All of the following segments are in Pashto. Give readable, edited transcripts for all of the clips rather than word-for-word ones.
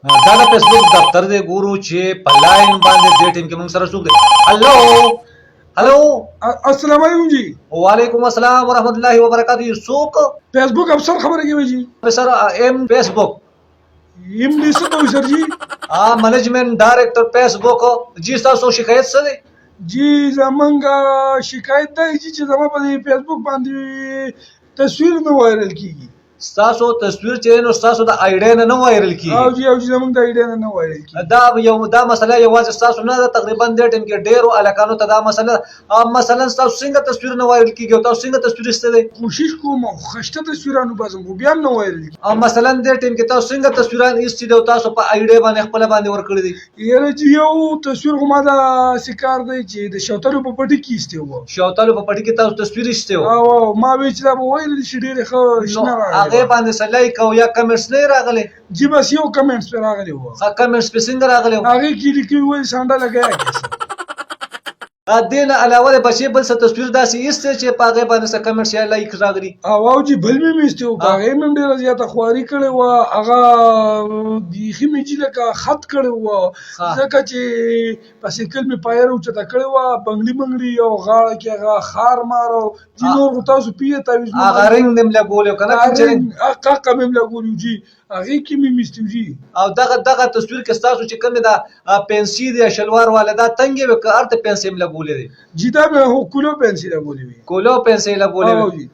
دا د فیسبوک دفتر دی ګورو چې په لاین باندې دې ټیم کې موږ سره څوک دی. هلو السلام علیکم جی. وعلیکم السلام ورحمۃ اللہ وبرکاتہ. څوک؟ فیسبوک افسر خبره کوي جی. سر ایم فیسبوک یم دې څه کوي سر جی؟ مینجمنٹ ډایریکټر فیسبوک. جی تاسو شکایت څه دی؟ جی زمونږ شکایت دی چې زما په فیسبوک باندې تصویر نه وایرل کیږي. ستاسو تصویر چې نو ستاسو د آیډیا نه وایرل کیږي. او جی زمونږ د آیډیا نه وایرل دا کیږي. دا مسله یوازې ستاسو نه ده، تقریبا دې ټیم کې ډیرو الکانو ته دا مسله مثلا ستاسو څنګه تصویر نه وایرل کیږي او تاسو څنګه تصویر ایسته دی؟ کوشش کوم خشته تصویرانو باسم خو بیا نه وایرل کیږي. او مثلا دې ټیم کې تاسو څنګه تصویران ایستي دي او تاسو په آیډیا باندې خپل باندې ورکړی دي؟ یاره جی یو تصویر خو ما دا سکار دی چې د شوتلو په پټي کې ایسته و. شوتلو په پټي کې تاسو تصویر ایسته و او ما وی چې دا به وایرل شي ډیره ښه شنه راغلی. هغه باندې سلای کو یا کمنټس نه راغلي؟ جی بس یو کمنټس پر راغلی و. ها کمنټس په څنګه راغلي؟ هغه کې لیکي وای سانډا لګایا کیسه. دین علاوه د بچي بل څه تصویر داسې ایسته چې په هغه باندې څه کمنټس یا لایک راغلي؟ او جی بل مې میسته و هغه مې ډیره زیاته خواري کړې و. هغه بیخي مې چې لکه خط کړې و ځکه چې پسې کل مې پایر او چتا کړې و بنگلي منګلي او غاړه کې هغه خار مارو چې نور تاسو پیه تعویذ هغه رنگ دم لګول کنه چې هغه مې لګول جی هغه کې مې میسته جی. او دغه تصویر کې تاسو چې کوم دا پنسي دی شلوار والدا تنګي وکړ ته پنسي لګولې دي. جی دا مې هو کولو پنسي لګولې وي. کولو پنسي لګولې وي.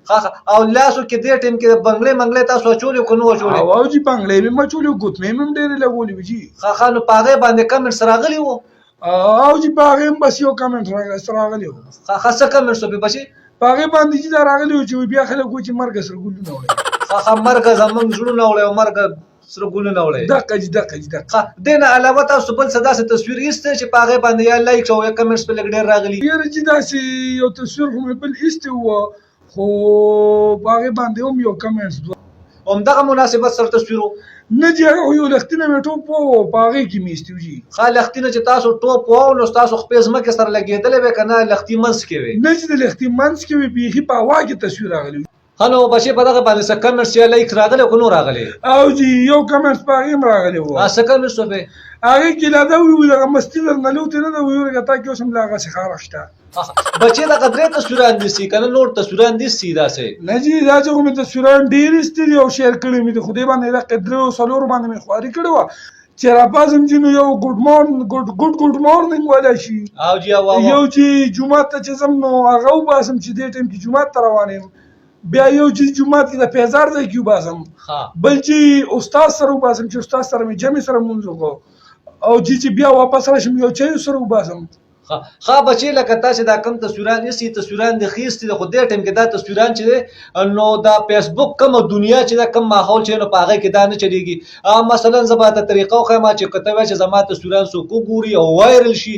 او لاسو کې دې ټیم کې بنگلې منګلې تاسو چولې کو نو چولې؟ او جی بنگلې مې چولې ګوت مې ډېر لګولې وي جی. خانو پاغه باندې کمنټس راغلي وو؟ او جی پاغه بس یو کمنټ راغلی وو. خاصه کمنټس په بچي پاغه باندې چې دا راغلی وو چې بیا خلک چې مرګ سره ګول نه وایي. مرګ زمونږ زړه نه وړي او مرګ سره ګول نه وړي. دقه دین علاوه تاسو بل څه داسې تصویر ایسته چې پاغه باندې یا لایک او یا کمنټس په لګ ډیر راغلي؟ یاره چې داسې یو تصویر خو بل ایسته و خو پاغه باندې هم یو کمنټس همدغه مناسبت سره تصویرو نه جی یو لختینه مې ټوپ و پاغه کې میستو جی. لختینه چې تاسو ټوپ و نو تاسو خپل ځمکه سره لګیدلې به کنه لختی منس کې وي؟ نه چې د لختی منس کې وي بیخي په هوا کې تصویر راغلی. هلو بچي په دغه باندې څه کمنټس یا لایک راغلی کو نو راغلی؟ او جی یو کمنټس پاغه هم راغلی و. څه کمنټس و به؟ هغه کې لا دا وی دغه مستی درنلوت نه دا ویورګه تا کې اوسم لاغه څخه راښته. بچي دا قدرې تصویران دي سي کنه نور تصویران دي سیدا سي؟ نه جی دا چې کوم تصویران ډیر استری او شیر کړی مې د خدای باندې دا قدر او سلور باندې مې خواري کړو چې را پازم جنو یو ګډ مورنینګ ولا شي. او جی یو چې جمعه ته چې زم نو هغه وباسم چې دې ټیم کې جمعه ته روانم بیا یو چې جمعه کې د پیزار ځای کې وباسم بل چې استاد سره وباسم چې استاد سره مې جمع سره مونږ وکړو او چې بیا واپس راشم یو چې سره وباسم. بچي لکه تاسو دا کم تصویران یې تصویران د خېستې د خدای ټیم کې دا تصویران چې نو دا فیسبوک کوم دنیا چې دا کم ماحول چې نو پاغه کې دا نه چلیږي. مثلا زباته طریقو خما چې کته چې زما تصویران سو کو ګوري او وایرل شي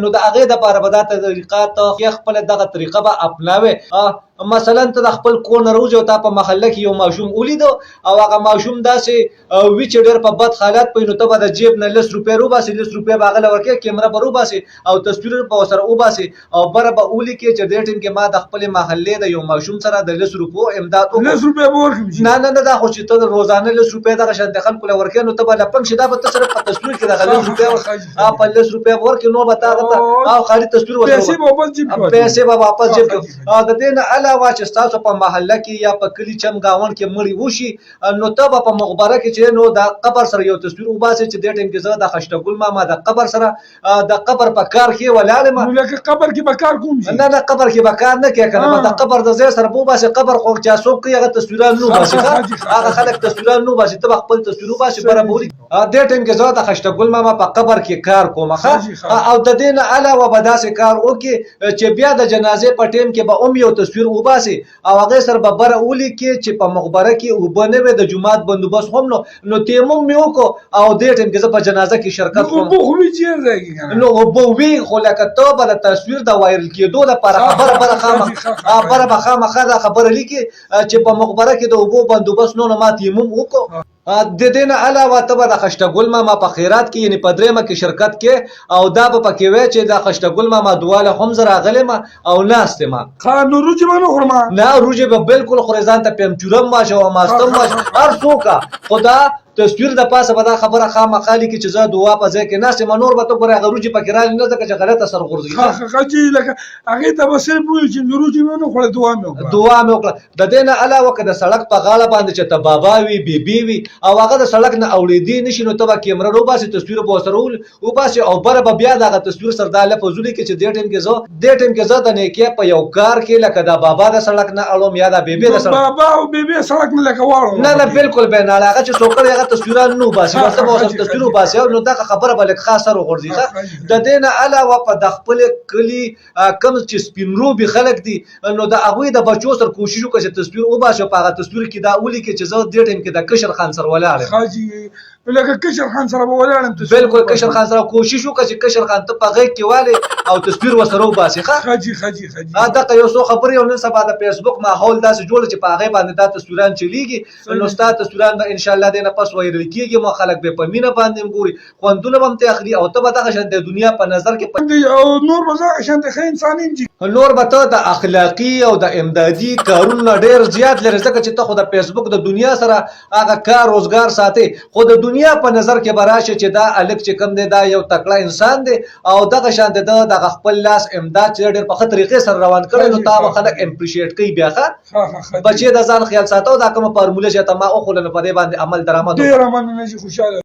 نو د هغه د لپاره به دا طریقه ته خپل دغه طریقه به اپناوي. مثلا ته د خپل کور نه روز او تا په محله کې یو ماشوم ولید او هغه ماشوم داسې وی چې ډېر په بد حالت په نو ته به د جیب نه 10 روپیا روباسي 10 روپیا باغله ورکه کیمرا پر روباسي او تصویر په سره وباسي او بره به اولی کې چې د ټیم کې ما د خپل محله د یو ماشوم سره د 10 روپو امداد وکړ. 10 روپیا ورکړم نه دا خو چې ته روزانه 10 روپیا دغه شان د خلکو لورکه نو ته به لپنګ شدا به ته سره په تصویر کې د 10 روپیا په 10 روپیا ورکې نو به تا او خالي تصویر ورکړه پیسې به واپس جیب کې. د دې نه علاوه چې تاسو په محله کې یا په کلی چمګاون کې مړی وشي نو ته په مقبره کې چې نو د قبر سره یو تصویر وباسي چې د ټیم کې زه د خشتګل ماما د قبر سره د قبر په کار کې ولاله نو لکه قبر کې بکار کوم شي؟ نه قبر کې بکار نه کې کنه د قبر د ځای سره وباسي قبر خو چې څوک کې هغه تصویران نو باسي هغه خلک تصویران نو باسي ته خپل تصویر وباسي بره بوري د ټیم کې زه د خشتګل ماما په قبر کې کار کوم او د دې نه علاوه به داسې کار وکي چې بیا د جنازې په ټیم کې به یو تصویر وباسي او هغه سره به بره اولی کې چې په مقبره کې وبنه د جمعات بندوبست هم نو تیمم مې وکړو او د ټیم کې په جنازه کې شرکت کوم. نو خو وی چیر ځای نو وبو وی خو لکه ته به د تصویر د وایرل کېدو لپاره خبره به خامخا دا خبره لیکي چې په مقبره کې د وبو بندوبست نو ما تیمم وکړو. د دې نه علاوه ته به د خشتګل ماما په خیرات کې یعنی په درېمه کې شرکت کې او دا به پکې وای چې د خشتګل ماما دواله هم زرا غلم او ناست ما نو روجه به نه خورم نه روجه به بالکل خورزان ته پم چورم ماشه او ماستم ماشه هر څوک خدا تصویر د پاسه به دا خبره خامخا لیکي چې زه دعا په ځای کې ناست یم نور به ته ګورې هغه روجي پکې رالي نه ځکه چې غلطه سر غورځوي حاجي لکه هغې ته به صرف وویل چې روجي مې ونه خوړه دعا مې وکړه دعا مې وکړه د دې نه علاوه که د سړک په غاړه باندې چې ته بابا وي بیبي وي او هغه د سړک نه اورېدی نشي نو ته به کیمره راوباسې تصویر به ورسره وباسې او بره به بیا د هغه تصویر سره دا لفظ ولیکي چې دې ټیم کې زه د نیکۍ په یو کار کې لکه دا بابا د سړک نه اړوم یا دا بیبي د سړک بابا او بیبي سړک نه لکه واړو نه بالکل به نه هغه چې څوک هغه تصویران نو باسي بس به ورسره تصویر وباسي نو دا خبره به لږ خاص سره وغورځي د دې نه علاوه په د خپل کلي کم چې سپینروبي خلک دي نو د هغوی د بچو سره کوشش وکړي چې تصویر وباسي په هغه تصویر کې دا ولیکي چې زه دې ټیم کې د کشر خان سره ولاړ یم حاجي لکه کشر خان سره به ولاړ یم بالکل کشر خان سره کوشش وکړه چې کشر خان ته په غېږ کې والې او تصویر ورسره وباسي حاجي دغه یو څو خبرې او نن سبا د فیسبوک ماحول داسې جوړ چې په هغې باندې دا تصویران چلیږي نو ستا تصویران به انشاءالله دې نه پس وایرل کېږي مو خلک به په مینه باندې هم ګوري خوندونه به هم ته اخلي او ته به دغه شان د دنیا په نظر کې او نور به زه شانته ښه انسان یم نور به ته د اخلاقي او د امدادي کارونه ډېر زیات لري ځکه چې ته خو د فیسبوک د دنیا سره هغه کار روزګار ساتي خو د دنیا په نظر کې به راشي چې دا هلک چې کوم دی دا یو تکړه انسان دی او دغه شان د دغه خپل لاس امداد چې ډېر په ښه طریقې سره روان کړی نو تا به خلک اپریشیټ کوي بیا ښه بچې د ځان خیال ساتو دا کومه فارموله چې ته ما وښوله نو په دې باندې عمل درآمد ډېره مننه چې خوشحاله